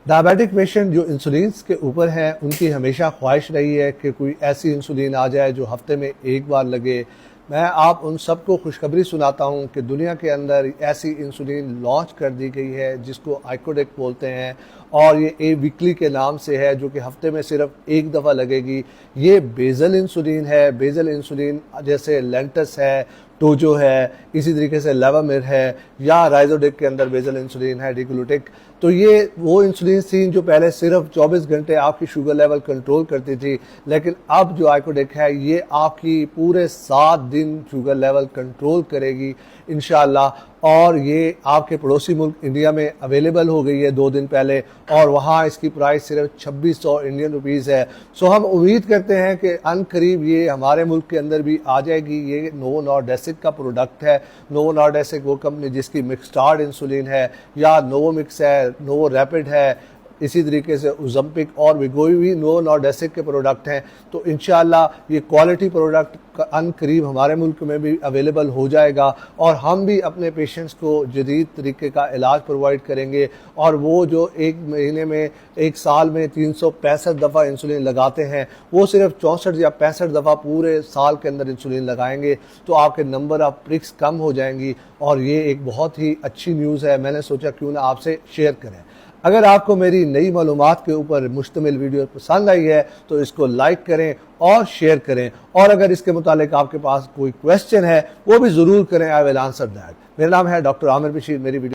Diabetic patient जो insulin के ऊपर हैं उनकी हमेशा ख्वाहिश रही है कि कोई ऐसी इंसुलिन आ जाए जो हफ्ते में एक बार लगे। मैं आप उन सबको खुशखबरी सुनाता हूं कि दुनिया के अंदर ऐसी इंसुलिन लॉन्च कर दी गई है जिसको आइकोडेक बोलते हैं, और ये ए वीकली के नाम से है, जो कि हफ्ते में सिर्फ एक दफ़ा लगेगी। ये बेजल इंसुलिन है। बेजल इंसुलिन जैसे लेंटस है, टोजो है, इसी तरीके से लेवामिर है, या राइजोडेक के अंदर बेजल इंसुलिन है, डिग्लूटेक। तो ये वो इंसुलिन थी जो पहले सिर्फ 24 घंटे आपकी शुगर लेवल कंट्रोल करती थी, लेकिन अब जो आइकोडेक है ये आपकी पूरे 7 दिन शुगर लेवल कंट्रोल करेगी इंशाअल्लाह। और ये आपके पड़ोसी मुल्क इंडिया में अवेलेबल हो गई है 2 दिन पहले, और वहाँ इसकी प्राइस सिर्फ 2600 इंडियन रुपीज़ है। सो हम उम्मीद करते हैं कि अनकरीब ये हमारे मुल्क के अंदर भी आ जाएगी। ये नोवो नॉर्डिस्क का प्रोडक्ट है। नोवो नॉर्डिस्क वो कंपनी जिसकी मिक्सटार्ड इंसुलिन है, या नोवोमिक्स है, नोवो रैपिड है, इसी तरीके से ओज़म्पिक और विगोई भी नोवो नॉर्डिस्क के प्रोडक्ट हैं। तो इंशाअल्लाह ये क्वालिटी प्रोडक्ट अनकरीब हमारे मुल्क में भी अवेलेबल हो जाएगा, और हम भी अपने पेशेंट्स को जदीद तरीके का इलाज प्रोवाइड करेंगे। और वो जो एक महीने में, एक साल में 365 दफ़ा इंसुलिन लगाते हैं, वो सिर्फ 64 या 65 दफ़ा पूरे साल के अंदर इंसुलिन लगाएंगे, तो आपके नंबर ऑफ प्रिक्स कम हो जाएंगी। और ये एक बहुत ही अच्छी न्यूज़ है। मैंने सोचा क्यों ना आपसे शेयर करें। अगर आपको मेरी नई मालूमात के ऊपर मुश्तमिल वीडियो पसंद आई है तो इसको लाइक करें और शेयर करें, और अगर इसके मुतालिक आपके पास कोई क्वेश्चन है वो भी ज़रूर करें। I will answer that. मेरा नाम है डॉक्टर आमिर बशीर। मेरी वीडियो